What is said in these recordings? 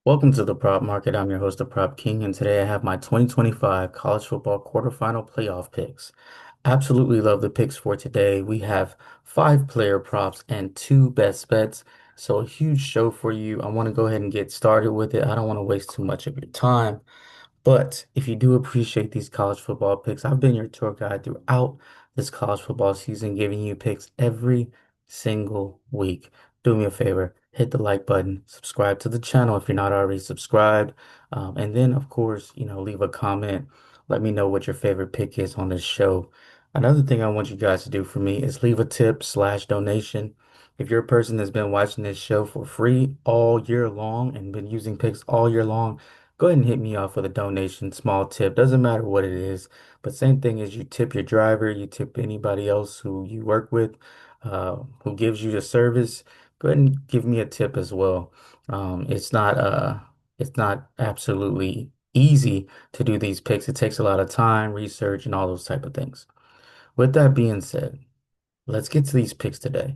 Welcome to the Prop Market. I'm your host, the Prop King, and today I have my 2025 college football quarterfinal playoff picks. Absolutely love the picks for today. We have five player props and two best bets. So a huge show for you. I want to go ahead and get started with it. I don't want to waste too much of your time. But if you do appreciate these college football picks, I've been your tour guide throughout this college football season, giving you picks every single week. Do me a favor, hit the like button, subscribe to the channel if you're not already subscribed, and then, of course, leave a comment. Let me know what your favorite pick is on this show. Another thing I want you guys to do for me is leave a tip/donation. If you're a person that's been watching this show for free all year long and been using picks all year long, go ahead and hit me off with a donation, small tip. Doesn't matter what it is, but same thing as you tip your driver, you tip anybody else who you work with, who gives you the service. Go ahead and give me a tip as well. It's not absolutely easy to do these picks. It takes a lot of time, research, and all those type of things. With that being said, let's get to these picks today.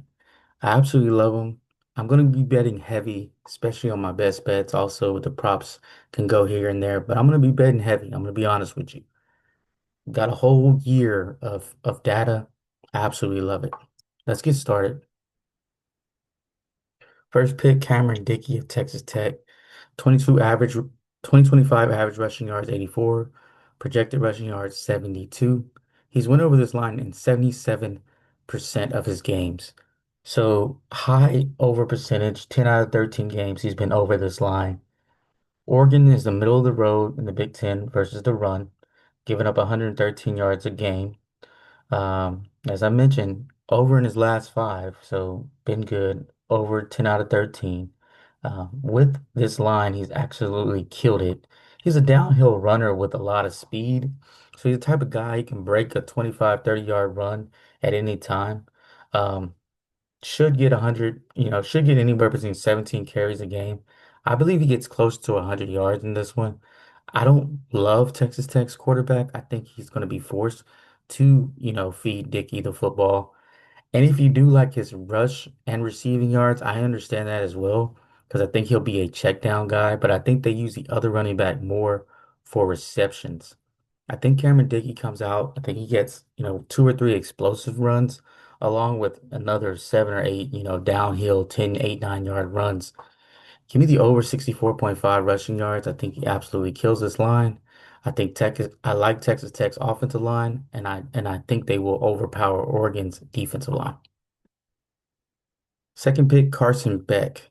I absolutely love them. I'm going to be betting heavy, especially on my best bets. Also, the props can go here and there, but I'm going to be betting heavy. I'm going to be honest with you. Got a whole year of data. I absolutely love it. Let's get started. First pick, Cameron Dickey of Texas Tech. 22 average, 2025 average rushing yards, 84. Projected rushing yards, 72. He's went over this line in 77% of his games. So high over percentage, 10 out of 13 games, he's been over this line. Oregon is the middle of the road in the Big Ten versus the run, giving up 113 yards a game. As I mentioned, over in his last five, so been good. Over 10 out of 13. With this line, he's absolutely killed it. He's a downhill runner with a lot of speed. So he's the type of guy he can break a 25, 30-yard run at any time. Um, should get 100, should get anywhere between 17 carries a game. I believe he gets close to 100 yards in this one. I don't love Texas Tech's quarterback. I think he's going to be forced to, feed Dickey the football. And if you do like his rush and receiving yards, I understand that as well because I think he'll be a check down guy, but I think they use the other running back more for receptions. I think Cameron Dickey comes out. I think he gets, two or three explosive runs along with another seven or eight, downhill 10, 8, 9 yard runs. Give me the over 64.5 rushing yards. I think he absolutely kills this line. I like Texas Tech's offensive line, and I think they will overpower Oregon's defensive line. Second pick, Carson Beck.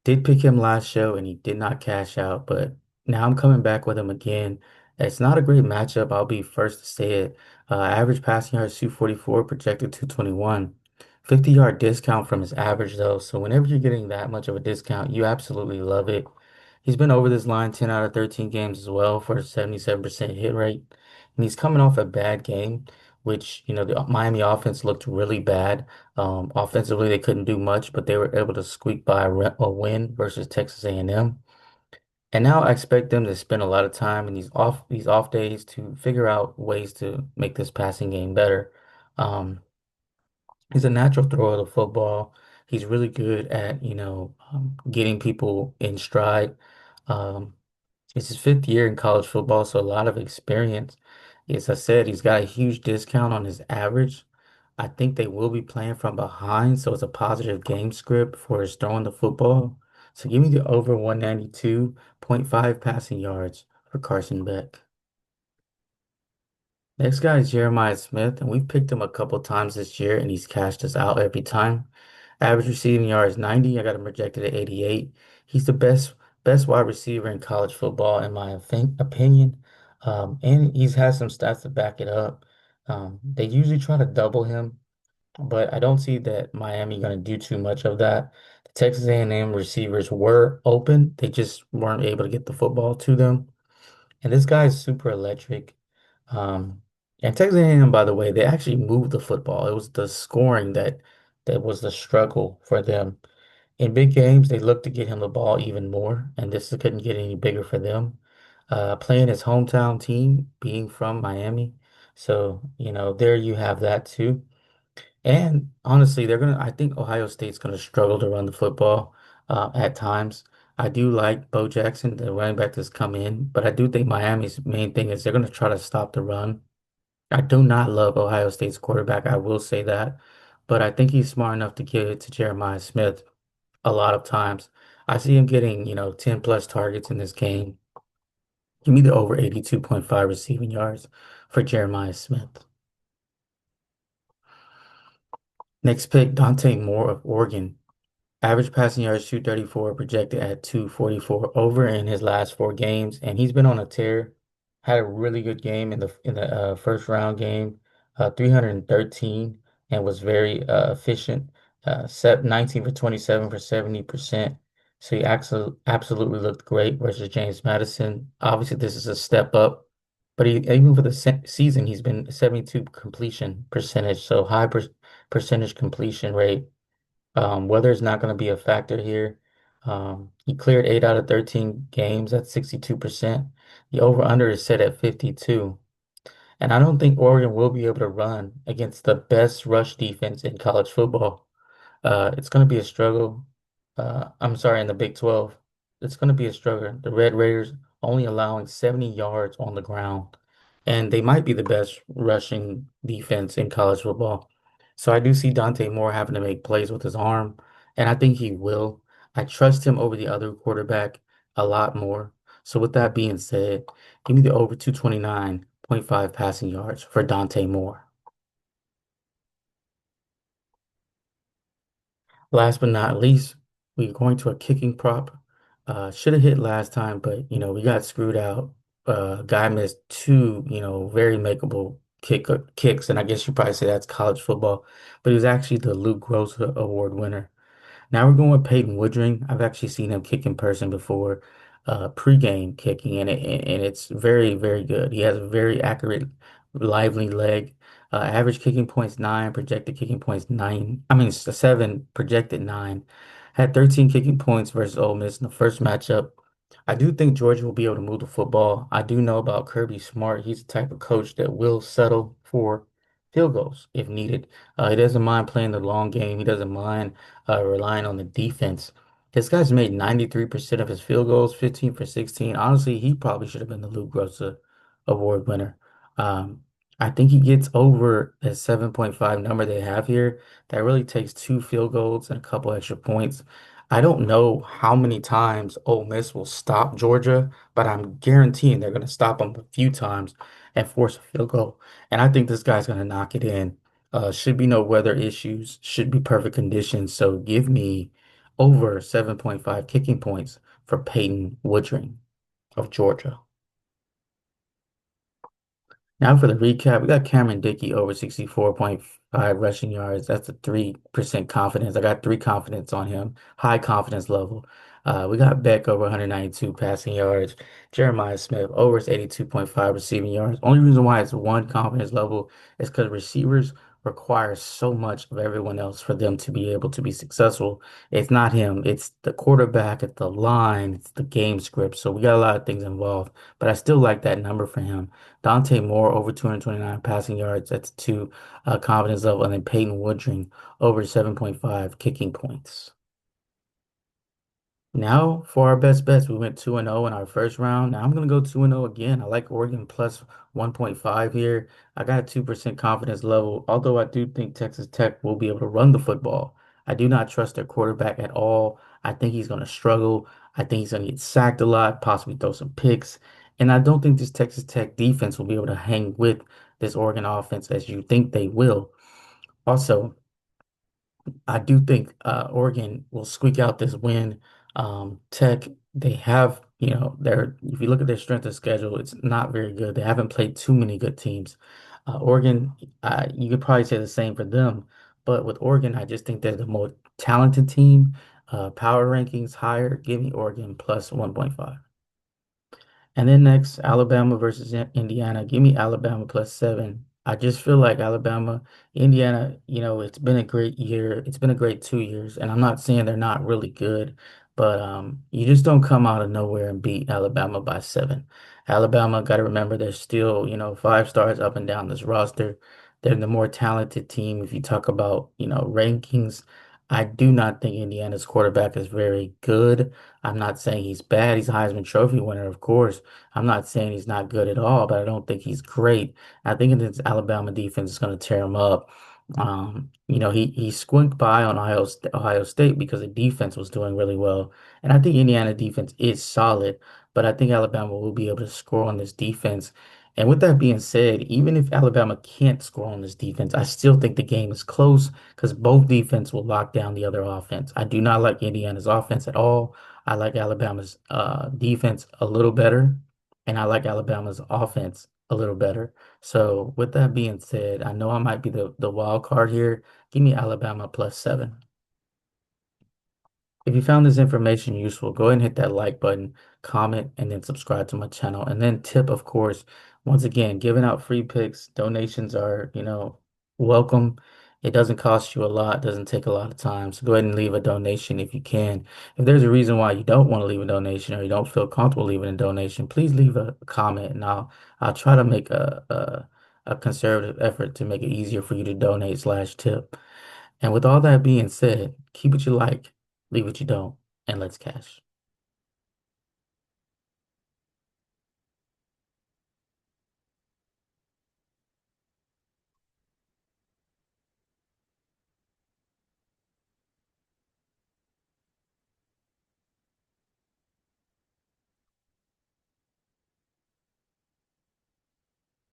Did pick him last show and he did not cash out, but now I'm coming back with him again. It's not a great matchup. I'll be first to say it. Average passing yards 244, projected 221. 50-yard discount from his average though. So whenever you're getting that much of a discount, you absolutely love it. He's been over this line 10 out of 13 games as well for a 77% hit rate. And he's coming off a bad game, which, the Miami offense looked really bad. Offensively, they couldn't do much, but they were able to squeak by a win versus Texas A&M. And now I expect them to spend a lot of time in these off days to figure out ways to make this passing game better. Um, he's a natural thrower of the football. He's really good at, getting people in stride. Um, it's his fifth year in college football, so a lot of experience. As I said, he's got a huge discount on his average. I think they will be playing from behind, so it's a positive game script for his throwing the football. So give me the over 192.5 passing yards for Carson Beck. Next guy is Jeremiah Smith, and we've picked him a couple times this year, and he's cashed us out every time. Average receiving yards 90. I got him projected at 88. He's the best wide receiver in college football, in my opinion. And he's had some stats to back it up. They usually try to double him, but I don't see that Miami going to do too much of that. The Texas A&M receivers were open. They just weren't able to get the football to them. And this guy is super electric. Um, and Texas A&M, by the way, they actually moved the football. It was the scoring that was the struggle for them. In big games, they looked to get him the ball even more, and this couldn't get any bigger for them. Playing his hometown team, being from Miami. So, there you have that too. And honestly, I think Ohio State's gonna struggle to run the football at times. I do like Bo Jackson, the running back that's come in, but I do think Miami's main thing is they're going to try to stop the run. I do not love Ohio State's quarterback, I will say that, but I think he's smart enough to give it to Jeremiah Smith a lot of times. I see him getting, 10 plus targets in this game. Give me the over 82.5 receiving yards for Jeremiah Smith. Next pick, Dante Moore of Oregon. Average passing yards 234, projected at 244 over in his last four games, and he's been on a tear. Had a really good game in the first round game, 313, and was very efficient. Set 19 for 27 for 70%. So he absolutely looked great versus James Madison. Obviously, this is a step up, but he even for the season, he's been 72 completion percentage, so high percentage completion rate. Weather is not going to be a factor here. He cleared 8 out of 13 games at 62%. The over-under is set at 52. And I don't think Oregon will be able to run against the best rush defense in college football. It's going to be a struggle. I'm sorry, in the Big 12. It's going to be a struggle. The Red Raiders only allowing 70 yards on the ground, and they might be the best rushing defense in college football. So I do see Dante Moore having to make plays with his arm, and I think he will. I trust him over the other quarterback a lot more. So with that being said, give me the over 229.5 passing yards for Dante Moore. Last but not least, we're going to a kicking prop. Should have hit last time, but we got screwed out. Guy missed two, very makeable kicks, and I guess you probably say that's college football, but he was actually the Luke Groza Award winner. Now we're going with Peyton Woodring. I've actually seen him kick in person before, pregame kicking, and it's very, very good. He has a very accurate, lively leg. Average kicking points 9, projected kicking points 9. I mean, 7, projected 9. Had 13 kicking points versus Ole Miss in the first matchup. I do think Georgia will be able to move the football. I do know about Kirby Smart. He's the type of coach that will settle for field goals if needed. He doesn't mind playing the long game. He doesn't mind relying on the defense. This guy's made 93% of his field goals, 15 for 16. Honestly, he probably should have been the Luke Groza Award winner. Um, I think he gets over the 7.5 number they have here. That really takes two field goals and a couple extra points. I don't know how many times Ole Miss will stop Georgia, but I'm guaranteeing they're going to stop them a few times and force a field goal. And I think this guy's going to knock it in. Should be no weather issues, should be perfect conditions. So give me over 7.5 kicking points for Peyton Woodring of Georgia. Now for the recap, we got Cameron Dickey over 64.5 rushing yards. That's a 3% confidence. I got 3 confidence on him, high confidence level. We got Beck over 192 passing yards. Jeremiah Smith over 82.5 receiving yards. Only reason why it's 1 confidence level is because receivers require so much of everyone else for them to be able to be successful. It's not him, it's the quarterback, it's the line, it's the game script. So we got a lot of things involved, but I still like that number for him. Dante Moore over 229 passing yards. That's 2 confidence level. And then Peyton Woodring over 7.5 kicking points. Now for our best bets, we went 2-0 in our first round. Now I'm going to go 2-0 again. I like Oregon plus 1.5 here. I got a 2% confidence level, although I do think Texas Tech will be able to run the football. I do not trust their quarterback at all. I think he's going to struggle. I think he's going to get sacked a lot, possibly throw some picks. And I don't think this Texas Tech defense will be able to hang with this Oregon offense as you think they will. Also, I do think Oregon will squeak out this win. Tech, they have, their if you look at their strength of schedule, it's not very good. They haven't played too many good teams. Oregon, you could probably say the same for them, but with Oregon, I just think they're the more talented team. Power rankings higher. Give me Oregon plus 1.5. And then next, Alabama versus Indiana. Give me Alabama plus 7. I just feel like Alabama, Indiana, it's been a great year. It's been a great 2 years. And I'm not saying they're not really good, but you just don't come out of nowhere and beat Alabama by 7. Alabama, got to remember, they're still, 5 stars up and down this roster. They're the more talented team if you talk about, rankings. I do not think Indiana's quarterback is very good. I'm not saying he's bad. He's a Heisman Trophy winner, of course. I'm not saying he's not good at all, but I don't think he's great. I think this Alabama defense is going to tear him up. He squeaked by on Ohio State because the defense was doing really well. And I think Indiana defense is solid, but I think Alabama will be able to score on this defense. And with that being said, even if Alabama can't score on this defense, I still think the game is close because both defense will lock down the other offense. I do not like Indiana's offense at all. I like Alabama's defense a little better, and I like Alabama's offense a little better. So with that being said, I know I might be the wild card here. Give me Alabama +7. If you found this information useful, go ahead and hit that like button, comment, and then subscribe to my channel. And then tip, of course, once again, giving out free picks, donations are, welcome. It doesn't cost you a lot, doesn't take a lot of time. So go ahead and leave a donation if you can. If there's a reason why you don't want to leave a donation or you don't feel comfortable leaving a donation, please leave a comment and I'll try to make a conservative effort to make it easier for you to donate/tip. And with all that being said, keep what you like, leave what you don't, and let's cash.